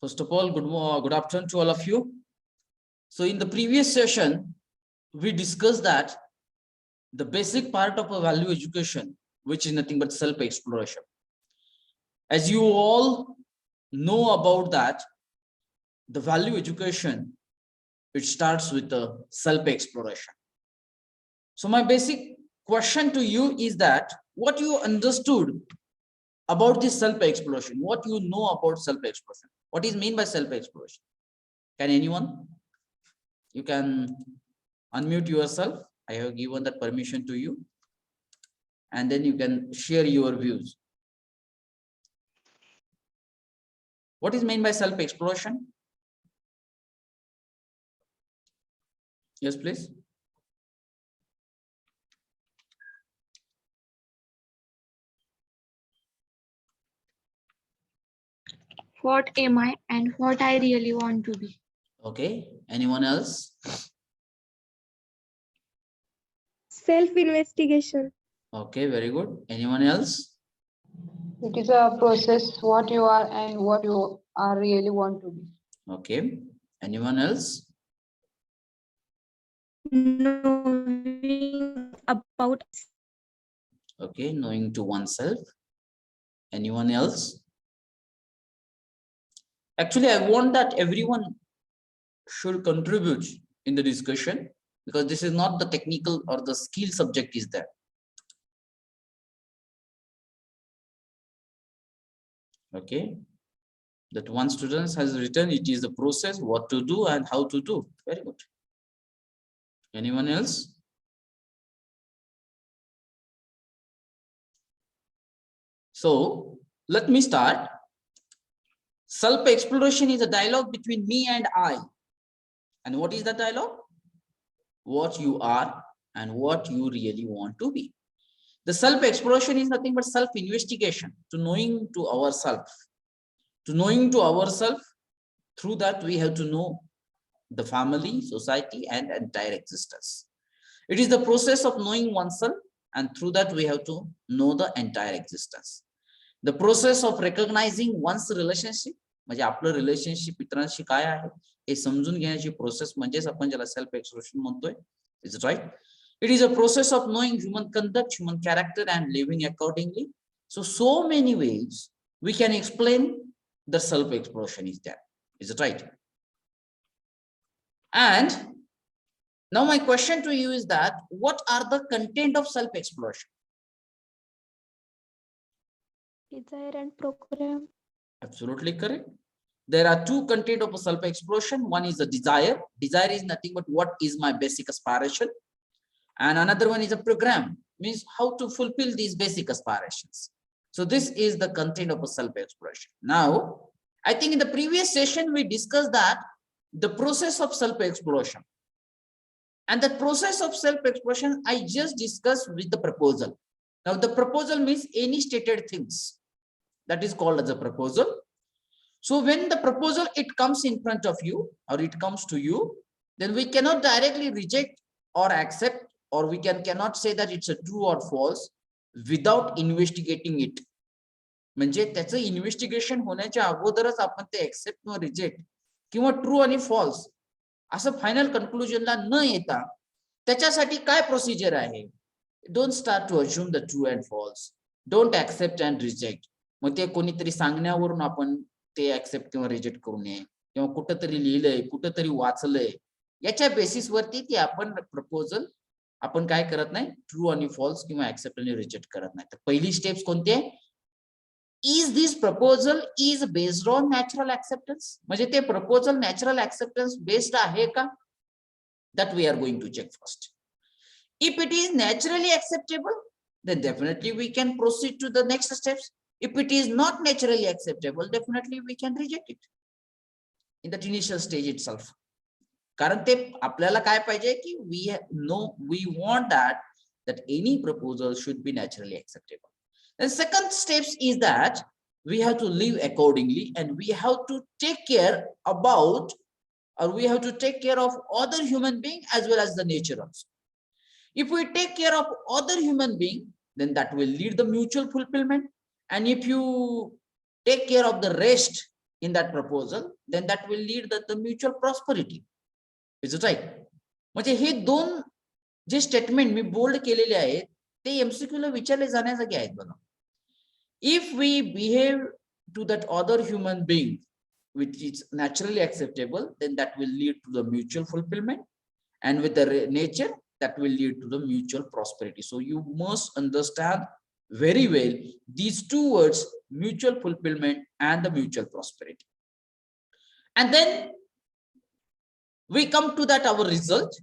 First of all, good afternoon to all of you. So in the previous session, we discussed that the basic part of a value education, which is nothing but self-exploration. As you all know about that, the value education, it starts with the self-exploration. So my basic question to you is that what you understood about this self-exploration, what you know about self-exploration, what is meant by self-exploration? Can anyone? You can unmute yourself. I have given that permission to you, and then you can share your views. What is meant by self-exploration? Yes, please. What am I and what I really want to be? Okay. Anyone else? Self-investigation. Okay, very good. Anyone else? It is a process what you are and what you are really want to be. Okay. Anyone else? Knowing about Okay, knowing to oneself. Anyone else? Actually, I want that everyone should contribute in the discussion, because this is not the technical or the skill subject is there. Okay, that one student has written it is the process, what to do and how to do. Very good. Anyone else? So let me start. Self-exploration is a dialogue between me and I. And what is the dialogue? What you are and what you really want to be. The self-exploration is nothing but self-investigation, to knowing to ourselves. To knowing to ourselves, through that we have to know the family, society, and entire existence. It is the process of knowing oneself, and through that we have to know the entire existence. The process of recognizing one's relationship, म्हणजे आपलं relationship इतरांशी काय आहे हे समजून घेण्याची process म्हणजेच आपण ज्याला सेल्फ एक्सप्लोरेशन म्हणतोय. Is it right? It is a process of knowing human conduct, human character, and living accordingly. So many ways we can explain the self-exploration is there. Is it right? And now my question to you is that what are the content of self-exploration? desire and program. Absolutely correct. There are two content of a self-exploration. One is a desire. Desire is nothing but what is my basic aspiration. And another one is a program, means how to fulfill these basic aspirations. So this is the content of a self-exploration. Now, I think in the previous session, we discussed that the process of self-exploration. And the process of self-exploration, I just discussed with the proposal. Now, the proposal means any stated things. That is called as a proposal. So when the proposal, it comes in front of you or it comes to you, then we cannot directly reject or accept, or we cannot say that it's a true or false without investigating it. म्हणजे त्याचं investigation होण्याच्या अगोदरच आपण ते accept किंवा reject किंवा true आणि false असं फायनल कन्क्लुजनला न येता त्याच्यासाठी काय प्रोसिजर आहे. Don't start to assume the true and false, don't accept and reject. मग ते कोणीतरी सांगण्यावरून आपण ते ऍक्सेप्ट किंवा रिजेक्ट करू नये, किंवा कुठंतरी लिहिलंय कुठंतरी वाचलंय याच्या बेसिसवरती ती आपण प्रपोजल आपण काय करत नाही, ट्रू आणि फॉल्स किंवा ऍक्सेप्ट आणि रिजेक्ट करत नाही. तर पहिली स्टेप्स कोणती आहे, is this proposal is based on natural acceptance, म्हणजे ते प्रपोजल नॅचरल ऍक्सेप्टन्स बेस्ड आहे का, that we are going to check first. If it is naturally acceptable, then definitely we can proceed to the next steps. If it is not naturally acceptable, definitely we can reject it in that initial stage itself. कारण ते आपल्याला काय पाहिजे की we want that any proposal should be naturally acceptable. The second steps is that we have to live accordingly, and we have to take care about, or we have to take care of other human being as well as the nature also. If we take care of other human being, then that will lead the mutual fulfillment. And if you take care of the rest, in that proposal, then that will lead the mutual prosperity. Is it right? म्हणजे हे दोन जे statement मी bold केलेले आहेत ते MCQ ला विचारले जाण्यासाठी आहेत बघा. If we behave to that other human being which is naturally acceptable, then that will lead to the mutual fulfillment, and with the nature that will lead to the mutual prosperity. So you must understand very well these two words, mutual fulfillment and the mutual prosperity. And then we come to that our result,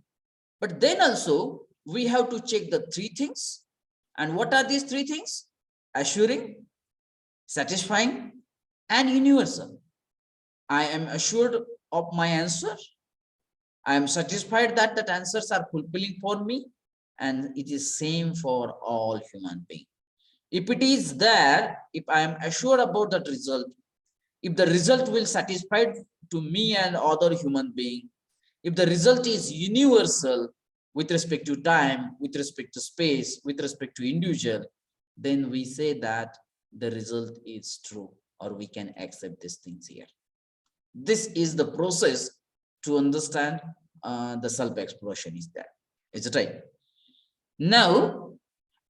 but then also we have to check the three things. And what are these three things? Assuring, satisfying, and universal. I am assured of my answer. I am satisfied that that answers are fulfilling for me, and it is same for all human beings. If it is there, if I am assured about that result, if the result will satisfy to me and other human being, if the result is universal with respect to time, with respect to space, with respect to individual, then we say that the result is true, or we can accept these things here. This is the process to understand the self-exploration is that. Is it right? Now,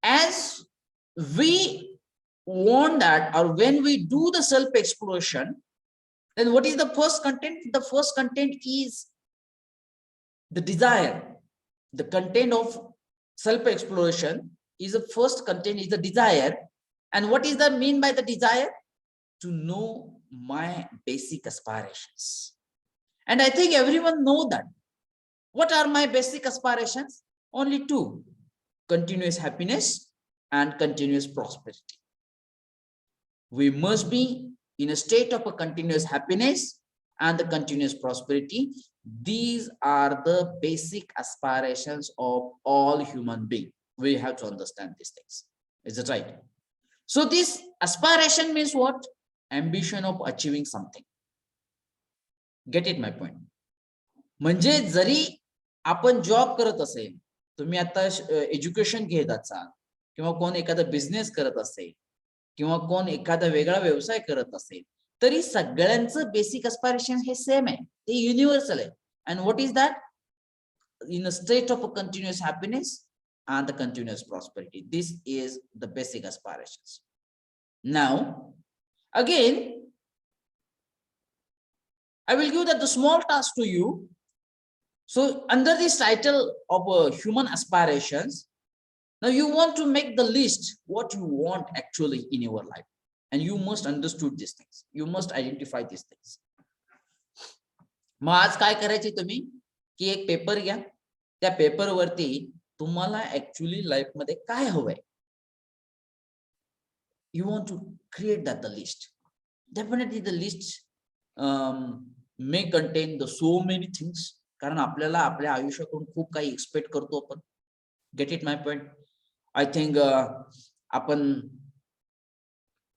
as we want that, or when we do the self-exploration, then what is the first content? The first content is the desire. The content of self-exploration is the first content is the desire. And what is the mean by the desire? To know my basic aspirations. And I think everyone know that. What are my basic aspirations? Only two: continuous happiness and continuous prosperity. We must be in a state of a continuous happiness and the continuous prosperity. These are the basic aspirations of all human beings. We have to understand these things. Is it right? So this aspiration means what? Ambition of achieving something. Get it my point? म्हणजे जरी आपण job करत असेल, तुम्ही आता education घेत असाल, किंवा कोण एखादा बिझनेस करत असेल, किंवा कोण एखादा वेगळा व्यवसाय करत असेल, तरी सगळ्यांचं बेसिक एस्पायरेशन हे सेम आहे, ते युनिव्हर्सल आहे. And what is that? In a state of a continuous happiness and the continuous prosperity. This is the basic aspirations. Now, again, I will give that the small task to you. So under this title of human aspirations, now you want to make the list what you want actually in your life, and you must understood these things. You must identify these things. मग आज काय करायचे तुम्ही की एक paper घ्या, त्या paper वरती तुम्हाला ऍक्च्युअली लाईफ मध्ये काय हवंय, you want to create that the list. Definitely the list may contain the so many things, कारण आपल्याला आपल्या आयुष्यातून खूप काही एक्सपेक्ट करतो आपण. Gate it my point? I think आपण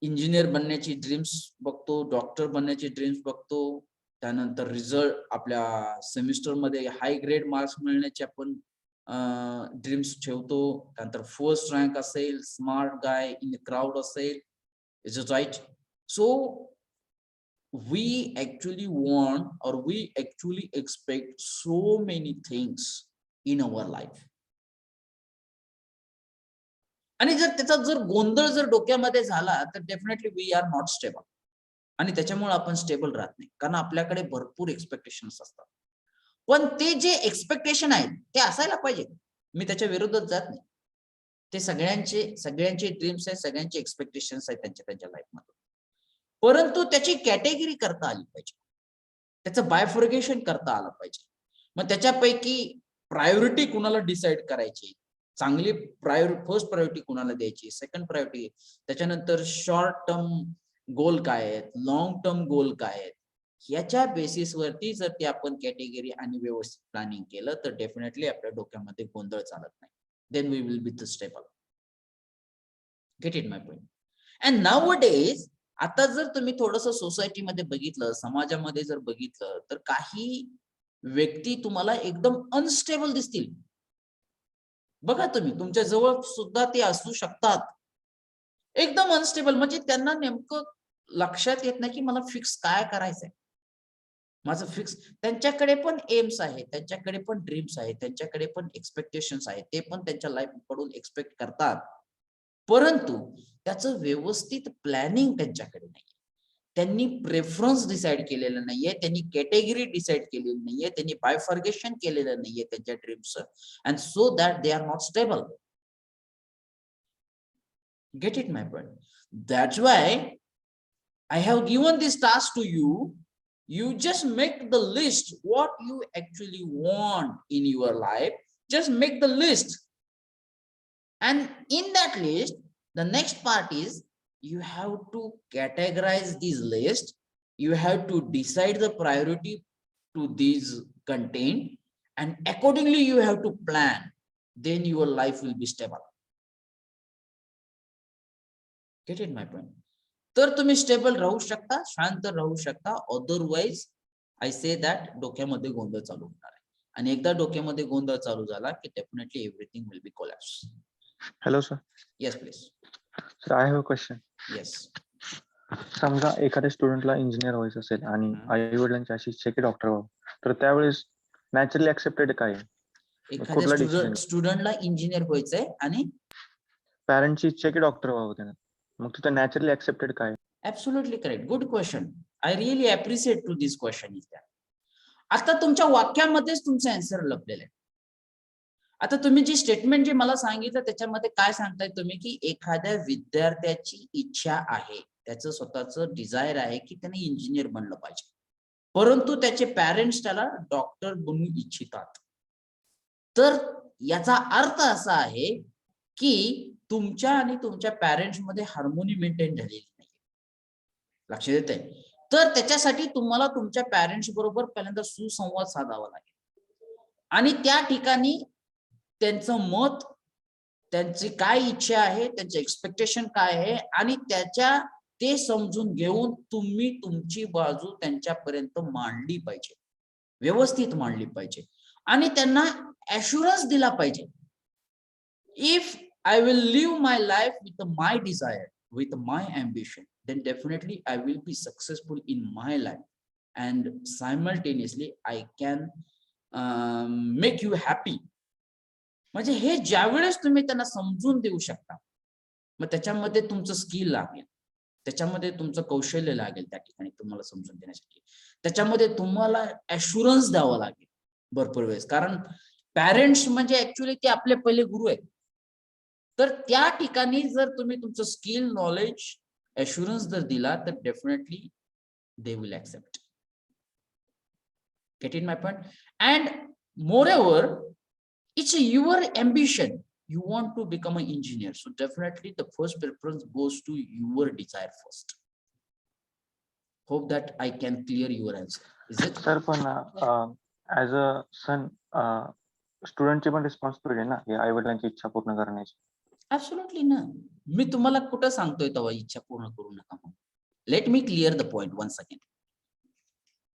इंजिनियर बनण्याची ड्रीम्स बघतो, डॉक्टर बनण्याची ड्रीम्स बघतो, त्यानंतर रिझल्ट आपल्या सेमिस्टर मध्ये हाय ग्रेड मार्क्स मिळण्याची आपण ड्रीम्स ठेवतो, त्यानंतर फर्स्ट रँक असेल, स्मार्ट गाय इन क्राउड असेल. Is it right? So we actually want, or we actually expect so many things in our life. आणि जर त्याचा जर गोंधळ जर डोक्यामध्ये झाला तर definitely we are not stable, आणि त्याच्यामुळे आपण स्टेबल राहत नाही, कारण आपल्याकडे भरपूर एक्सपेक्टेशन्स असतात. पण ते जे एक्सपेक्टेशन आहेत ते असायला पाहिजे, मी त्याच्या विरोधात जात नाही. ते सगळ्यांचे ड्रीम्स आहेत, सगळ्यांचे एक्सपेक्टेशन्स आहेत त्यांच्या लाईफ मध्ये, परंतु त्याची कॅटेगरी करता आली पाहिजे, त्याचं बायफॉर्गेशन करता आलं पाहिजे. मग त्याच्यापैकी प्रायोरिटी कुणाला डिसाइड करायची, चांगली फर्स्ट प्रायोरिटी कुणाला द्यायची, सेकंड प्रायोरिटी, त्याच्यानंतर शॉर्ट टर्म गोल काय आहेत, लॉंग टर्म गोल काय आहेत, याच्या बेसिसवरती जर ते आपण कॅटेगरी आणि व्यवस्थित प्लॅनिंग केलं तर डेफिनेटली आपल्या डोक्यामध्ये गोंधळ चालत नाही. Then we will be the stable. Get it my point? And nowadays आता जर तुम्ही थोडस सोसायटीमध्ये बघितलं, समाजामध्ये जर बघितलं, तर काही व्यक्ती तुम्हाला एकदम अनस्टेबल दिसतील. बघा तुम्ही तुमच्या जवळ सुद्धा ते असू शकतात एकदम अनस्टेबल, म्हणजे त्यांना नेमकं लक्षात येत नाही की मला फिक्स काय करायचंय. माझं फिक्स, त्यांच्याकडे पण एम्स आहे, त्यांच्याकडे पण ड्रीम्स आहेत, त्यांच्याकडे पण एक्सपेक्टेशन्स आहेत, ते पण त्यांच्या लाईफ कडून एक्सपेक्ट करतात, परंतु त्याचं व्यवस्थित प्लॅनिंग त्यांच्याकडे नाही. त्यांनी प्रेफरन्स डिसाइड केलेलं नाहीये, त्यांनी कॅटेगरी डिसाइड केलेली नाहीये, त्यांनी बायफर्गेशन केलेलं नाहीये त्यांच्या ड्रीम्सचं, and so that they are not stable. Get it, my friend? That's why I have given this task to you. You just make the list what you actually want in your life. Just make the list. And in that list, the next part is you have to categorize this list. You have to decide the priority to these content, and accordingly you have to plan. Then your life will be stable. Get it, my friend? तर तुम्ही stable राहू शकता, शांत राहू शकता. Otherwise I say that डोक्यामध्ये गोंधळ चालू होणार आहे, आणि एकदा डोक्यामध्ये गोंधळ चालू झाला की definitely everything will be collapse. Hello sir. Yes please. Sir I have a question. Yes. समजा एखाद्या स्टुडंटला इंजिनियर व्हायचं असेल आणि आई वडिलांची अशी इच्छा की डॉक्टर व्हावं, तर त्यावेळेस नॅचरली ऍक्सेप्टेड काय आहे? कुठला एखाद्या decision? स्टुडंटला इंजिनियर व्हायचंय आणि पॅरेंटची इच्छा आहे की डॉक्टर व्हावं त्यानं, मग तिथं नॅचरली ऍक्सेप्टेड काय आहे? Absolutely correct. Good question. I really appreciate to this question is that. आता तुमच्या वाक्यामध्येच तुमचं आन्सर लपलेलं आहे. आता तुम्ही जी स्टेटमेंट जे मला सांगितलं त्याच्यामध्ये काय सांगताय तुम्ही, की एखाद्या विद्यार्थ्याची इच्छा आहे, त्याचं स्वतःचं डिझायर आहे की त्याने इंजिनियर बनलं पाहिजे, परंतु त्याचे पॅरेंट्स त्याला डॉक्टर बनवू इच्छितात. तर याचा अर्थ असा आहे की तुमच्या आणि तुमच्या पॅरेंट्स मध्ये हार्मोनी मेंटेन झालेली नाही. लक्षात येत आहे? तर त्याच्यासाठी तुम्हाला तुमच्या पॅरेंट्स बरोबर पहिल्यांदा सुसंवाद साधावा लागेल, आणि त्या ठिकाणी त्यांचं मत, त्यांची काय इच्छा आहे, त्यांचे एक्सपेक्टेशन काय आहे, आणि ते समजून घेऊन तुम्ही तुमची बाजू त्यांच्यापर्यंत मांडली पाहिजे, व्यवस्थित मांडली पाहिजे, आणि त्यांना ॲश्युरन्स दिला पाहिजे. If I will live my life with my desire, with my ambition, then definitely I will be successful in my life, and simultaneously I can make you happy. म्हणजे हे ज्यावेळेस तुम्ही त्यांना समजून देऊ शकता, मग त्याच्यामध्ये तुमचं स्किल लागेल, त्याच्यामध्ये तुमचं कौशल्य लागेल, त्या ठिकाणी तुम्हाला समजून देण्यासाठी त्याच्यामध्ये तुम्हाला ॲश्युरन्स द्यावं लागेल भरपूर वेळेस, कारण पॅरेंट्स म्हणजे ऍक्च्युली ते आपले पहिले गुरु आहेत. तर त्या ठिकाणी जर तुम्ही तुमचं स्किल, नॉलेज, ॲश्युरन्स जर दिला तर definitely they will accept. Get in my point? And moreover, it's your ambition. You want to become an engineer, so definitely the first preference goes to your desire first. Hope that I can clear your answer. Is it? Sir पण as a सन स्टुडंटची पण responsibility आहे ना, हे आई वडिलांची इच्छा पूर्ण करण्याची. Absolutely ना. मी तुम्हाला कुठं सांगतोय तेव्हा इच्छा पूर्ण करू नका म्हणून. Let me clear the point once again.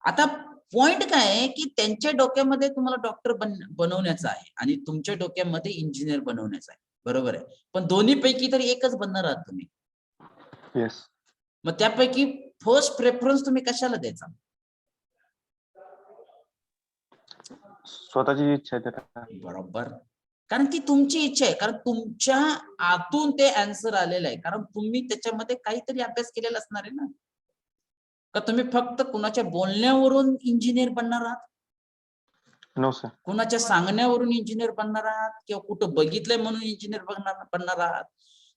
आता पॉइंट काय आहे की त्यांच्या डोक्यामध्ये तुम्हाला डॉक्टर बनवण्याचं आहे आणि तुमच्या डोक्यामध्ये इंजिनियर बनवण्याचं आहे, बरोबर आहे, पण दोन्ही पैकी तर एकच बनणार आहात तुम्ही. येस. मग त्यापैकी फर्स्ट प्रेफरन्स तुम्ही कशाला द्यायचा? स्वतःची इच्छा आहे त्याला. बरोबर, कारण ती तुमची इच्छा आहे, कारण तुमच्या आतून ते आन्सर आलेलं आहे, कारण तुम्ही त्याच्यामध्ये काहीतरी अभ्यास केलेला असणार आहे ना. का तुम्ही फक्त कुणाच्या बोलण्यावरून इंजिनियर बनणार आहात? No sir. कुणाच्या सांगण्यावरून इंजिनियर बनणार आहात किंवा कुठं बघितलंय म्हणून इंजिनियर बनणार आहात?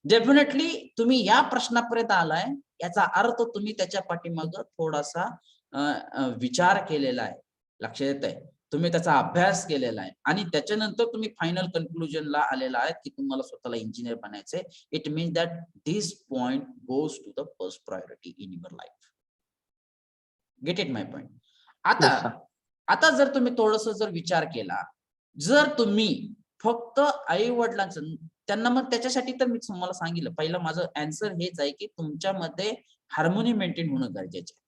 डेफिनेटली तुम्ही या प्रश्नापर्यंत आलाय, याचा अर्थ तुम्ही त्याच्या पाठीमागं थोडासा विचार केलेला आहे. लक्षात येत आहे? तुम्ही त्याचा अभ्यास केलेला आहे आणि त्याच्यानंतर तुम्ही फायनल कन्क्लुजनला आलेला आहे की तुम्हाला स्वतःला इंजिनियर बनायचंय. It means that this point goes to the first priority in your life. Get it my point? आता जर तुम्ही थोडस जर विचार केला, जर तुम्ही फक्त आई वडिलांचं त्यांना, मग त्याच्यासाठी तर मी तुम्हाला सांगितलं, पहिलं माझं आन्सर हेच आहे की तुमच्यामध्ये हार्मोनी मेंटेन होणं गरजेचं आहे.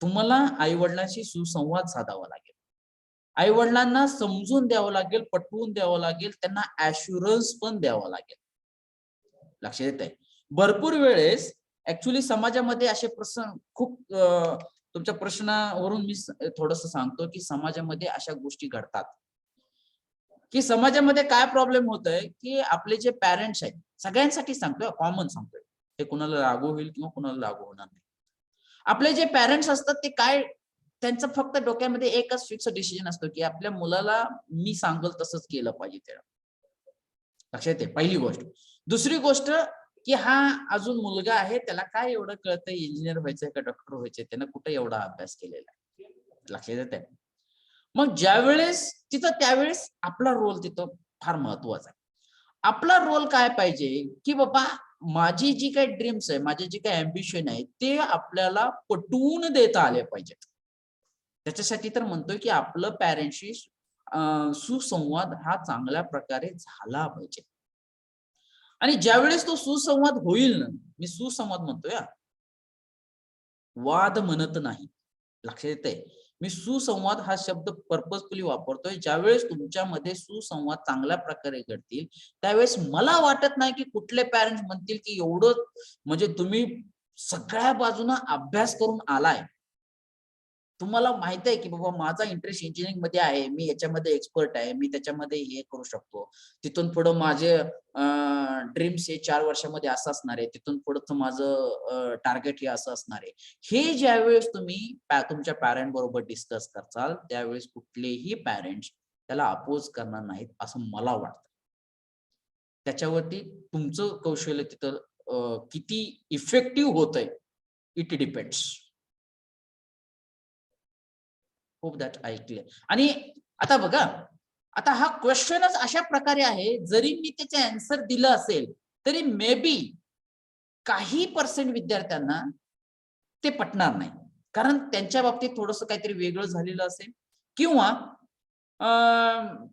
तुम्हाला आई वडिलांशी सुसंवाद साधावा लागेल, आई वडिलांना समजून द्यावं लागेल, पटवून द्यावं लागेल, त्यांना ॲश्युरन्स पण द्यावं लागेल. लक्षात येत आहे? भरपूर वेळेस ऍक्च्युली समाजामध्ये असे प्रश्न खूप तुमच्या प्रश्नावरून मी थोडस सांगतो की समाजामध्ये अशा गोष्टी घडतात की समाजामध्ये काय प्रॉब्लेम होत आहे की आपले जे पॅरेंट्स आहेत, सगळ्यांसाठी सांगतोय, कॉमन सांगतोय, हे कुणाला लागू होईल किंवा कुणाला लागू होणार नाही. आपले जे पॅरेंट्स असतात ते काय, त्यांचं फक्त डोक्यामध्ये एकच फिक्स डिसिजन असतो की आपल्या मुलाला मी सांगल तसंच केलं पाहिजे. त्याला लक्षात येते पहिली गोष्ट. दुसरी गोष्ट की हा अजून मुलगा आहे, त्याला काय एवढं कळतंय, इंजिनियर व्हायचंय का डॉक्टर व्हायचंय, त्यानं कुठे एवढा अभ्यास केलेला आहे. लक्षात येते. मग ज्यावेळेस तिथं त्यावेळेस आपला रोल तिथं फार महत्वाचा आहे. आपला रोल काय पाहिजे की बाबा माझी जी काही ड्रीम्स आहे, माझे जे काही अम्बिशन आहे ते आपल्याला पटवून देता आले पाहिजेत. त्याच्यासाठी तर म्हणतोय की आपलं पॅरेंटशी सुसंवाद हा चांगल्या प्रकारे झाला पाहिजे. आणि ज्यावेळेस तो सुसंवाद होईल ना, मी सुसंवाद म्हणतोय, वाद म्हणत नाही. लक्षात येते, मी सुसंवाद हा शब्द पर्पजफुली वापरतोय. ज्यावेळेस तुमच्यामध्ये सुसंवाद चांगल्या प्रकारे घडतील त्यावेळेस मला वाटत नाही की कुठले पॅरेंट्स म्हणतील की एवढं म्हणजे तुम्ही सगळ्या बाजूने अभ्यास करून आलाय, तुम्हाला माहित आहे की बाबा माझा इंटरेस्ट इंजिनिअरिंग मध्ये आहे, मी याच्यामध्ये एक्सपर्ट आहे, मी त्याच्यामध्ये हे करू शकतो, तिथून पुढे माझे ड्रीम्स हे 4 वर्षामध्ये असं असणार आहे, तिथून पुढचं माझं टार्गेट हे असं असणार आहे. हे ज्यावेळेस तुम्ही तुमच्या पॅरेंट बरोबर डिस्कस करचाल त्यावेळेस कुठलेही पॅरेंट्स त्याला अपोज करणार नाहीत असं मला वाटतं. त्याच्यावरती तुमचं कौशल्य तिथं किती इफेक्टिव्ह होत आहे, it depends. Hope that I clear. आणि आता बघा, आता हा क्वेश्चनच अशा प्रकारे आहे, जरी मी त्याचे आन्सर दिलं असेल तरी मे बी काही पर्सेंट विद्यार्थ्यांना ते पटणार नाही, कारण त्यांच्या बाबतीत थोडंसं काहीतरी वेगळं झालेलं असेल किंवा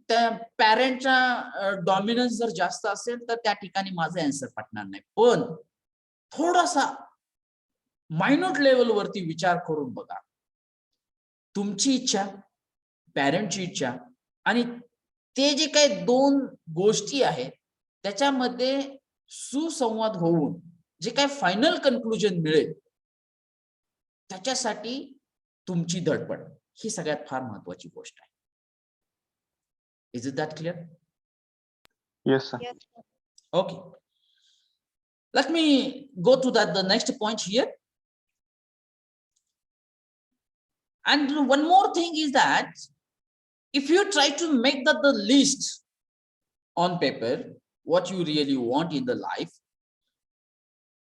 त्या पॅरेंटचा डॉमिनन्स जर जास्त असेल तर त्या ठिकाणी माझं आन्सर पटणार नाही. पण थोडासा मायन्यूट लेवलवरती विचार करून बघा, तुमची इच्छा, पॅरेंटची इच्छा आणि ते जे काही दोन गोष्टी आहेत त्याच्यामध्ये सुसंवाद होऊन जे काही फायनल कन्क्लुजन मिळेल त्याच्यासाठी तुमची धडपड ही सगळ्यात फार महत्वाची गोष्ट आहे. Is it that clear? Yes sir. Okay. Let me go to the next point here. And one more thing is that if you try to make the list on paper, what you really want in the life,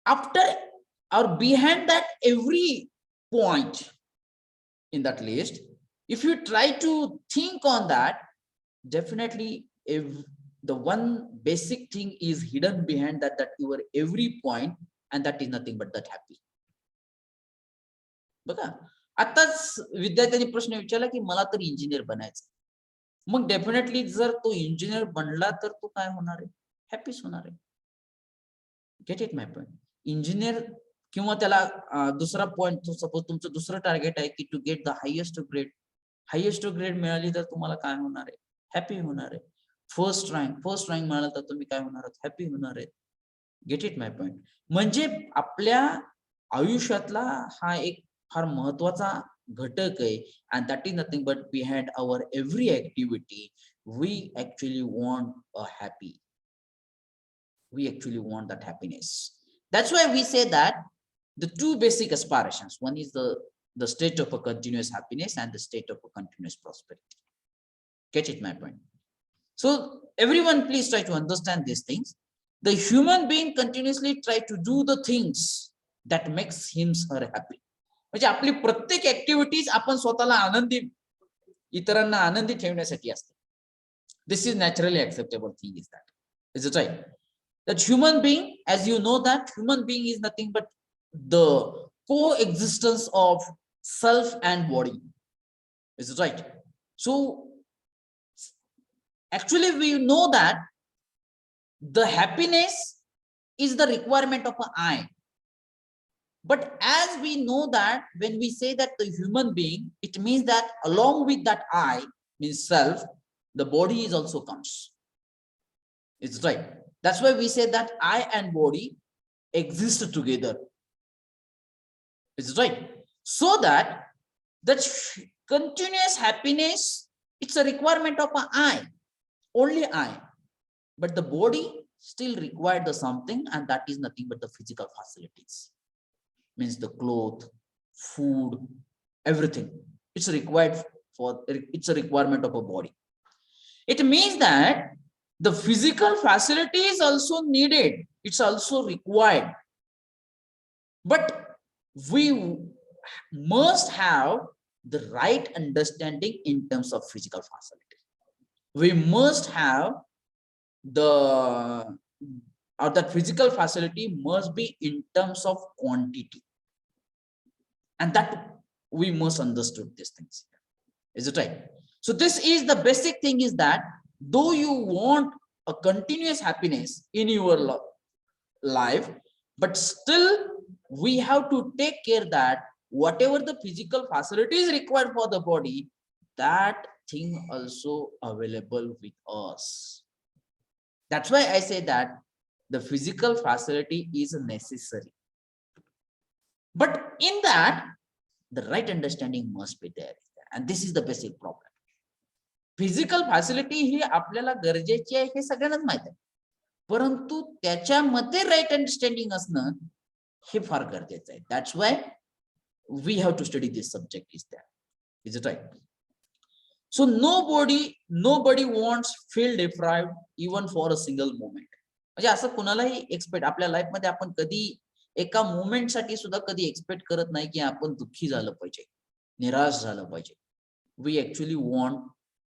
after or behind that every point in that list, if you try to think on that, definitely if the one basic thing is hidden behind that your every point, and that is nothing but that happy. बघा, आताच विद्यार्थ्यांनी प्रश्न विचारला की मला तर engineer बनायचं. मग definitely जर तो इंजिनियर बनला तर तो काय होणार आहे? हॅपीच होणार आहे. Gate it my point. Engineer किंवा त्याला दुसरा पॉइंट, सपोज तुमचं दुसरं टार्गेट आहे की to get the highest grade. Highest grade मिळाली तर तुम्हाला काय होणार आहे? हॅपी होणार आहे. फर्स्ट रँक मिळाला तर तुम्ही काय होणार आहात? हॅपी होणार आहे. Gate it my point. म्हणजे आपल्या आयुष्यातला हा एक फार महत्वाचा घटक आहे, and that is nothing but behind our every activity we actually want a happy, we actually want that happiness. That's why we say that the two basic aspirations, one is the state of a continuous happiness and the state of a continuous prosperity. Get it my point? So everyone please try to understand these things. The human being continuously try to do the things that makes him her happy. म्हणजे आपली प्रत्येक activities आपण स्वतःला आनंदी, इतरांना आनंदी ठेवण्यासाठी असते. This is naturally acceptable thing is that. Is it right? That human being, as you know that human being is nothing but the coexistence of self and body. Is it right? So actually we know that the happiness is the requirement of an I. But as we know that when we say that the human being, it means that along with that I, means self, the body is also comes. It's right. That's why we say that I and body exist together. Is it right? So that continuous happiness, it's a requirement of an I, only I. But the body still required the something, and that is nothing but the physical facilities. Means the cloth, food, everything. It's required for, it's a requirement of a body. It means that the physical facility is also needed. It's also required. But we must have the right understanding in terms of physical facility. We must have that physical facility must be in terms of quantity, and that we must understood these things. Is it right? So this is the basic thing, is that though you want a continuous happiness in your life, but still we have to take care that whatever the physical facility is required for the body, that thing also available with us. That's why I say that the physical facility is necessary. But in that, the right understanding must be there. And this is the basic problem. Physical facility ही आपल्याला गरजेची आहे हे सगळ्यांनाच माहित आहे. परंतु त्याच्यामध्ये right understanding असणं हे फार गरजेचं आहे. That's why we have to study this subject, is there. Is it right? So nobody wants feel deprived even for a single moment. म्हणजे असं कुणालाही एक्सपेक्ट आपल्या लाईफ मध्ये आपण कधी एका मोमेंट साठी सुद्धा कधी एक्सपेक्ट करत नाही की आपण दुःखी झालं पाहिजे, निराश झालं पाहिजे. We actually want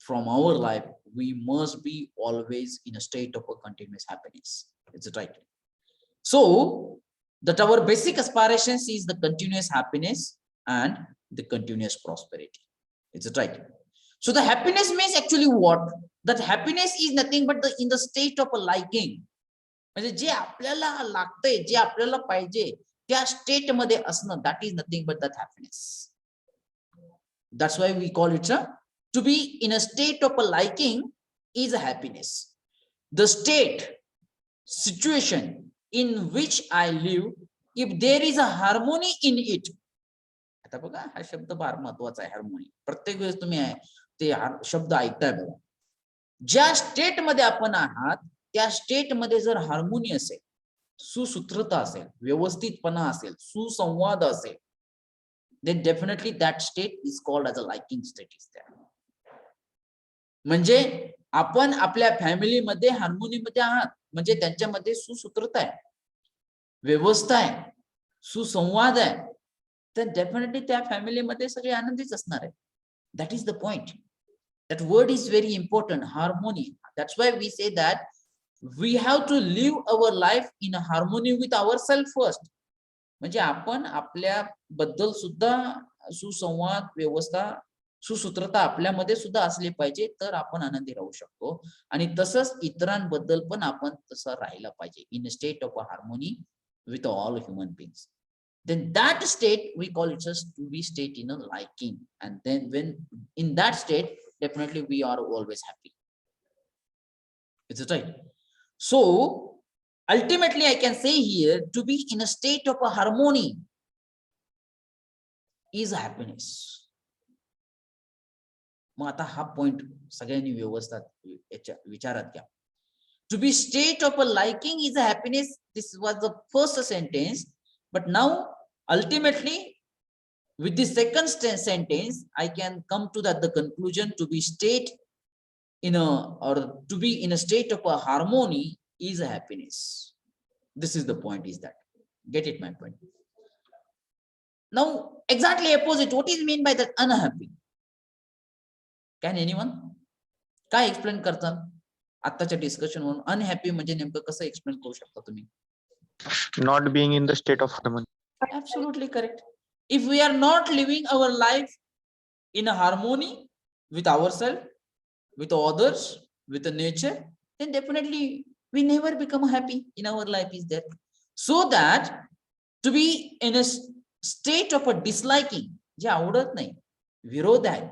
from our life, we must be always in a state of a continuous happiness. Is it right? So that our basic aspirations is the continuous happiness and the continuous prosperity. Is it right? So the happiness means actually what? That happiness is nothing but in the state of a liking. म्हणजे जे आपल्याला लागतंय, जे आपल्याला पाहिजे त्या state मध्ये असणं, that is nothing but that happiness. That's why we call it to be in a state of a liking is a happiness. The state, situation in which I live, if there is a harmony in it. आता बघा हा शब्द फार महत्वाचा आहे, harmony. प्रत्येक वेळेस तुम्ही ते शब्द ऐकताय बघा. ज्या स्टेट मध्ये आपण आहात त्या स्टेट मध्ये जर हार्मोनी असेल, सुसूत्रता असेल, व्यवस्थितपणा असेल, सुसंवाद असेल, then definitely that state is called as a liking state is there. म्हणजे आपण आपल्या फॅमिली मध्ये हार्मोनी मध्ये आहात, म्हणजे त्यांच्यामध्ये सुसूत्रता आहे, व्यवस्था आहे, सुसंवाद आहे, तर डेफिनेटली त्या फॅमिली मध्ये सगळे आनंदीच असणार आहे. That is the point. That word is very important, harmony. That's why we say that we have to live our life in a harmony with ourselves first. म्हणजे आपण आपल्या बद्दल सुद्धा सुसंवाद, व्यवस्था, सुसूत्रता आपल्यामध्ये सुद्धा असली पाहिजे, तर आपण आनंदी राहू शकतो. आणि तसंच इतरांबद्दल पण आपण तसं राहिलं पाहिजे, in a state of a harmony with all human beings. Then that state we call it just to be state in a liking, and then when in that state definitely we are always happy. Is it right? So ultimately I can say here to be in a state of a harmony is happiness. मग आता हा point सगळ्यांनी व्यवस्थित विचारात घ्या. To be state of a liking is a happiness. This was the first sentence, but now ultimately with the second sentence I can come to that the conclusion to be state in a or to be in a state of a harmony is a happiness. This is the point, is that get it my point? Now exactly opposite, what is mean by that unhappy? Can anyone काय explain करतात आताच्या discussion वरून? Unhappy म्हणजे नेमकं कसं explain करू शकता तुम्ही? Not being in the state of harmony. Absolutely correct. If we are not living our life in a harmony with ourselves, with others, with the nature, then definitely we never become happy in our life, is there. So that to be in a state of a disliking, जे आवडत नाही, विरोध आहे,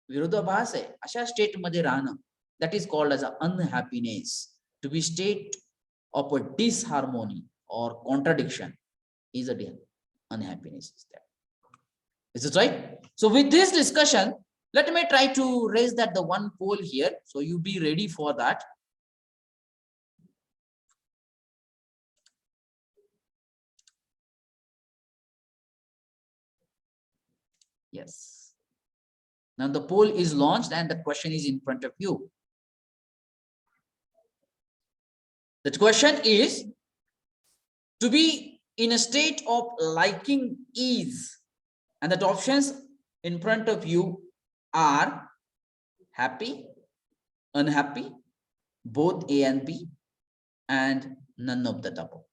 विरोधाभास आहे, अशा state मध्ये राहणं, that is called as a unhappiness. To be state of a disharmony or contradiction is a unhappiness is there. Is it right? So with this discussion, let me try to raise that the one poll here. So you be ready for that. Yes. Now the poll is launched and the question is in front of you. The question is, to be in a state of liking is, and the options in front of you are happy, unhappy, both A and B, and none of the above.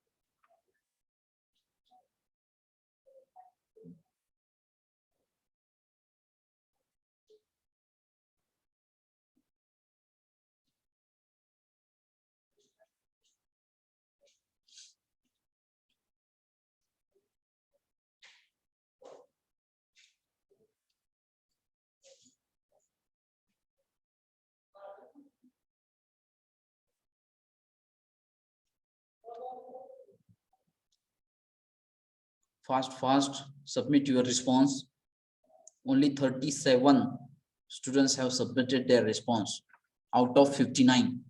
Fast, submit your response. Only 37 students have submitted their response out of 59.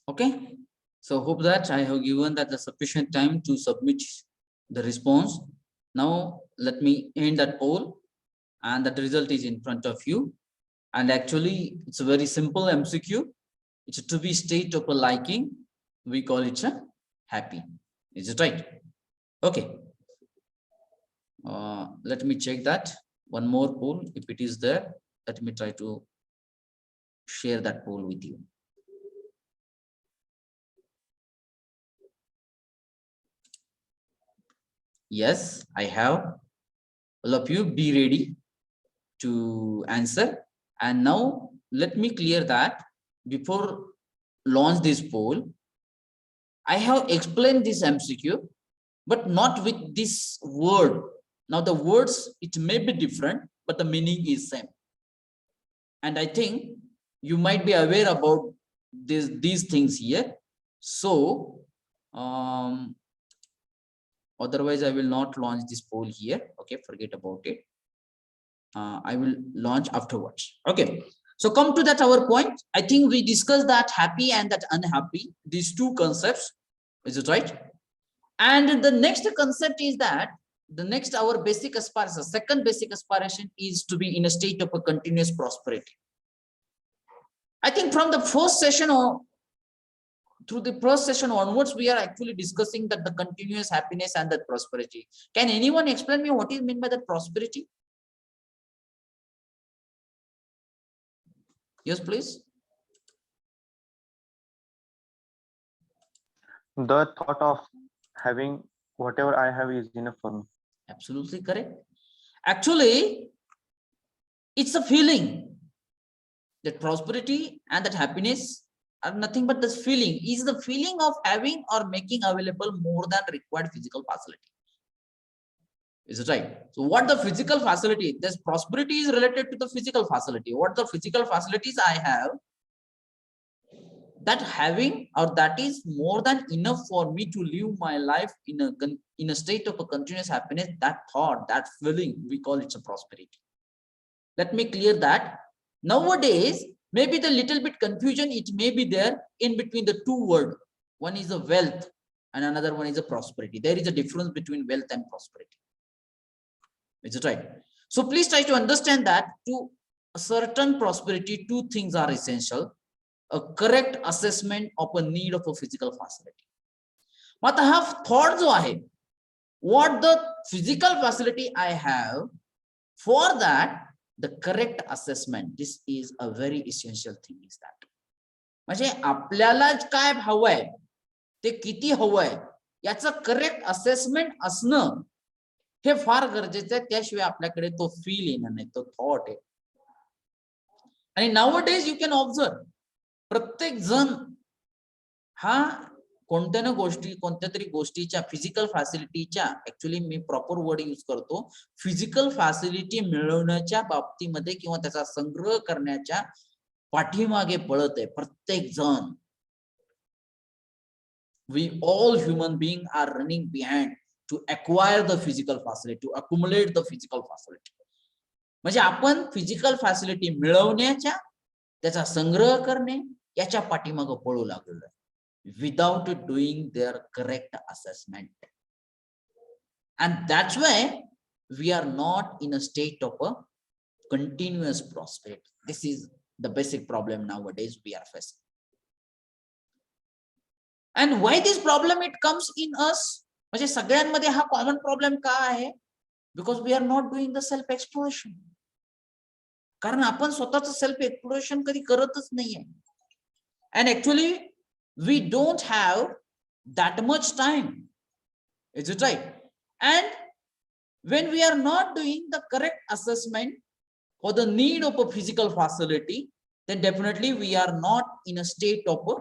Okay, so hope that I have given that the sufficient time to submit the response. Now let me end that poll, and that result is in front of you. And actually it's a very simple MCQ. It's to be state of a liking, we call it a happy. Is it right? Okay, let me check that one more poll. If it is there, let me try to share that poll with you. Yes, I have. All of you be ready to answer. And now let me clear that before launch this poll, I have explained this MCQ, but not with this word. Now the words, it may be different, but the meaning is same. And I think you might be aware about these things here. So otherwise I will not launch this poll here. Okay, forget about it. I will launch afterwards. Okay, so come to that our point. I think we discussed that happy and that unhappy, these two concepts. Is it right? And the next concept is that the next our basic aspiration, second basic aspiration is to be in a state of a continuous prosperity. I think from the first session or through the first session onwards, we are actually discussing that the continuous happiness and that prosperity. Can anyone explain me what is meant by that prosperity? Yes, please. The thought of having whatever I have is enough for me. Absolutely correct. Actually, it's a feeling that prosperity and that happiness are nothing but this feeling. Is the feeling of having or making available more than required physical facility. Is it right? So what the physical facility, this prosperity is related to the physical facility. What the physical facilities I have, that having or that is more than enough for me to live my life in a state of a continuous happiness. That thought, that feeling, we call it a prosperity. Let me clear that. Nowadays, maybe the little bit confusion, it may be there in between the two words. One is a wealth and another one is a prosperity. There is a difference between wealth and prosperity. Is it right? So please try to understand that to a certain prosperity, two things are essential. A correct assessment of a need of a physical facility. But I have thought जो आहे, what the physical facility I have, for that the correct assessment. This is a very essential thing is that. म्हणजे आपल्याला काय हवंय ते किती हवंय याचं करेक्ट असेसमेंट असणं हे फार गरजेचं आहे. त्याशिवाय आपल्याकडे तो फील येणार नाही, तो थॉट आहे. आणि नाउअडेज यू कॅन ऑब्झर्व, प्रत्येक जण हा कोणत्या ना गोष्टी, कोणत्या तरी गोष्टीच्या फिजिकल फॅसिलिटीच्या, ऍक्च्युली मी प्रॉपर वर्ड यूज करतो, फिजिकल फॅसिलिटी मिळवण्याच्या बाबतीमध्ये किंवा त्याचा संग्रह करण्याच्या पाठीमागे पळत आहे प्रत्येक जण. We all human beings are running behind to acquire the physical facility, to accumulate the physical facility. म्हणजे आपण फिजिकल फॅसिलिटी मिळवण्याच्या, त्याचा संग्रह करणे याच्या पाठीमागे पळू लागलेलो आहे, without doing their correct assessment. And that's why we are not in a state of a continuous prosperity. This is the basic problem nowadays we are facing. And why this problem it comes in us? म्हणजे सगळ्यांमध्ये हा common problem का आहे? Because we are not doing the self exploration. कारण आपण स्वतःच self exploration कधी करतच नाहीये. And actually we don't have that much time. Is it right? And when we are not doing the correct assessment for the need of a physical facility, then definitely we are not in a state of a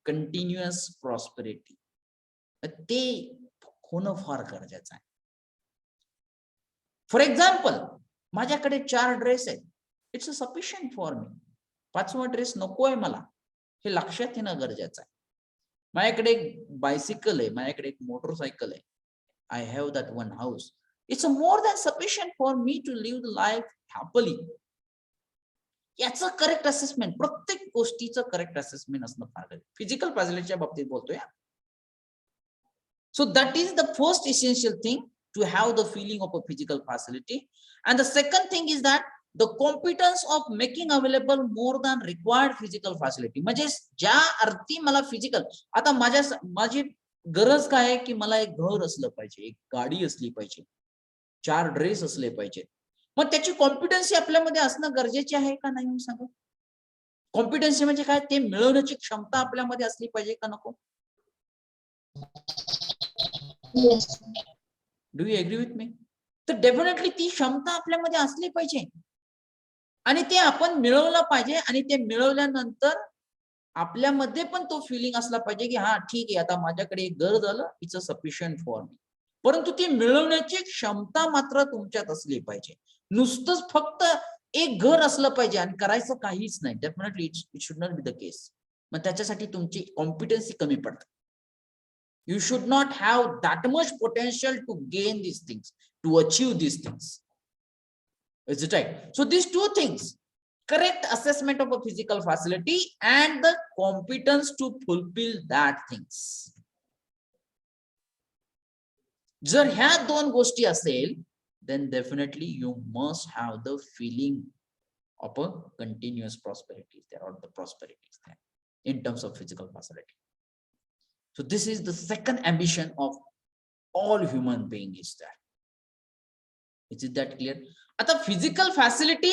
continuous prosperity. ते होणं फार गरजेचं आहे. For example, माझ्याकडे 4 dress आहेत, it's sufficient for me. 5वा dress नकोय मला, हे लक्षात येणं गरजेचं आहे. माझ्याकडे एक बायसिकल आहे, माझ्याकडे एक मोटरसायकल आहे, I have that one house, it's more than sufficient for me to live the life happily. याचं करेक्ट असेसमेंट, प्रत्येक गोष्टीचं करेक्ट असेसमेंट असणं फार गरजेचं. फिजिकल फॅसिलिटीच्या बाबतीत बोलतोय. So that is the first essential thing, to have the feeling of a physical facility. And the second thing is that the competence of making available more than required physical facility. म्हणजे ज्या अर्थी मला physical, आता माझी गरज काय आहे की मला एक घर असलं पाहिजे, एक गाडी असली पाहिजे, 4 ड्रेस असले पाहिजे. मग त्याची कॉम्पिटन्सी आपल्यामध्ये असणं गरजेची आहे का नाही सांगा? कॉम्पिटन्सी म्हणजे काय? ते मिळवण्याची क्षमता आपल्यामध्ये असली पाहिजे का नको? Yes. Do you agree with me? तर डेफिनेटली ती क्षमता आपल्यामध्ये असली पाहिजे आणि ते आपण मिळवलं पाहिजे. आणि ते मिळवल्यानंतर आपल्यामध्ये पण तो फिलिंग असला पाहिजे की हा ठीक आहे, आता माझ्याकडे एक घर झालं, इट्स सफिशियंट फॉर मी. परंतु ती मिळवण्याची क्षमता मात्र तुमच्यात असली पाहिजे. नुसतंच फक्त एक घर असलं पाहिजे आणि करायचं काहीच नाही, definitely it should not be the case. मग त्याच्यासाठी तुमची कॉम्पिटन्सी कमी पडते. You should not have that much potential to gain these things, to achieve these things. Is it right? So these two things, correct assessment of a physical facility and the competence to fulfill that things. जर ह्या 2 गोष्टी असेल, then definitely you must have the feeling of a continuous prosperity there, or the prosperity there in terms of physical facility. So this is the second ambition of all human beings is that. Is it that clear? आता physical facility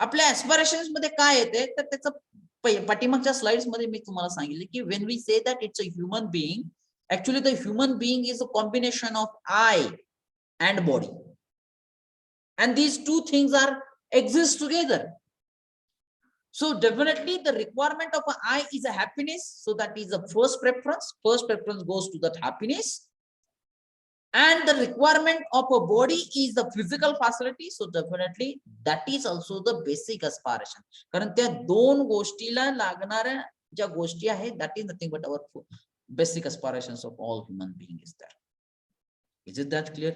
आपल्या ऍस्पिरेशन्स मध्ये काय येते, तर त्याचं पाठीमागच्या slides मध्ये मी तुम्हाला सांगितले की when we say that it's a human being, actually the human being is a combination of I and body, and these two things are exist together. So definitely the requirement of an I is a happiness, so that is the first preference. First preference goes to that happiness. And the requirement of a body is the physical facility, so definitely that is also the basic aspiration. कारण त्या 2 गोष्टीला लागणाऱ्या ज्या गोष्टी आहेत, that is nothing but our basic aspirations of all human beings is there. Is it that clear?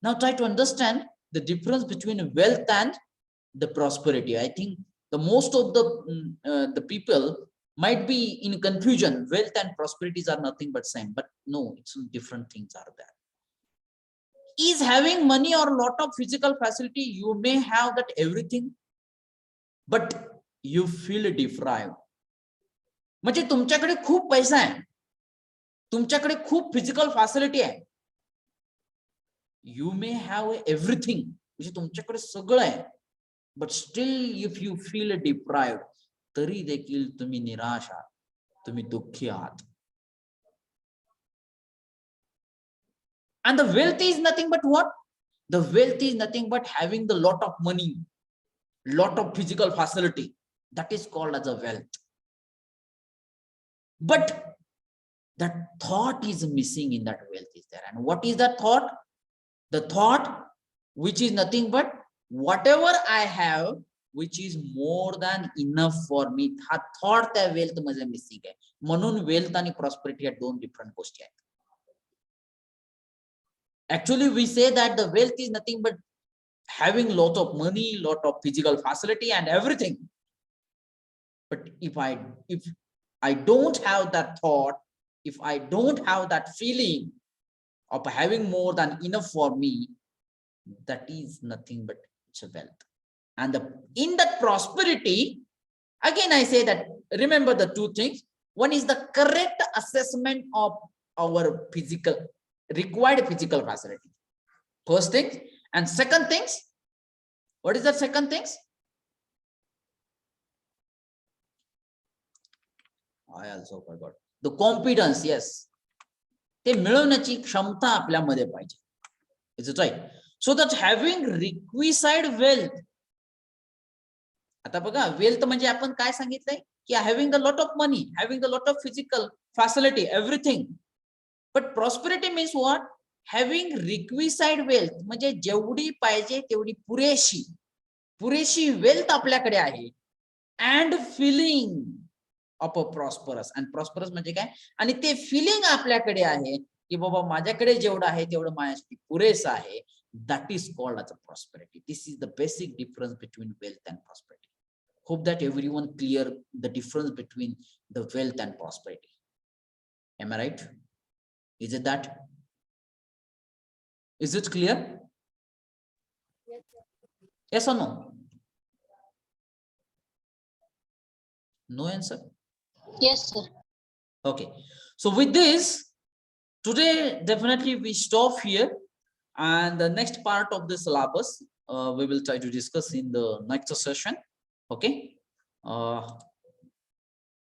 Now try to understand the difference between wealth and the prosperity. I think the most of the people might be in confusion. Wealth and prosperities are nothing but same, but no, it's different things are there. Is having money or lot of physical facility, you may have that everything, but you feel deprived. म्हणजे तुमच्याकडे खूप पैसा आहे, तुमच्याकडे खूप physical facility आहे, You may have everything, म्हणजे तुमच्याकडे सगळं आहे, but still if you feel deprived, तरी देखील तुम्ही निराश आहात, तुम्ही दुःखी आहात. And the wealth is nothing but what? The wealth is nothing but having the lot of money, lot of physical facility. That is called as a wealth. But that thought is missing in that wealth is there. And what is that thought? The thought which is nothing but whatever I have, which is more than enough for me. हा thought त्या wealth मध्ये missing आहे. म्हणून wealth आणि prosperity या दोन different गोष्टी आहेत. Actually, we say that the wealth is nothing but having lot of money, lot of physical facility and everything. But if I don't have that thought, if I don't have that feeling of having more than enough for me, that is nothing but it's a wealth. And in that prosperity, again I say that remember the two things. One is the correct assessment of our required physical facility. First thing. And second things, what is the second things? I also forgot. The competence, yes. ते मिळवण्याची क्षमता आपल्यामध्ये पाहिजे. Is it right? So that having requisite wealth. आता बघा wealth म्हणजे आपण काय सांगितलंय की having the lot of money, having the lot of physical facility, everything. But prosperity means what? Having requisite wealth म्हणजे जेवढी पाहिजे तेवढी पुरेशी wealth आपल्याकडे आहे. And feeling of a prosperous. And prosperous म्हणजे काय? आणि ते feeling आपल्याकडे आहे की बाबा माझ्याकडे जेवढं आहे तेवढं माझ्यासाठी पुरेसं आहे. That is called as a prosperity. This is the basic difference between wealth and prosperity. Hope that everyone clear the difference between the wealth and prosperity. Am I right? Is it that? Is it clear? Yes or no? No answer? Yes, sir. Okay. So with this, today definitely we stop here. And the next part of the syllabus, we will try to discuss in the next session. Okay.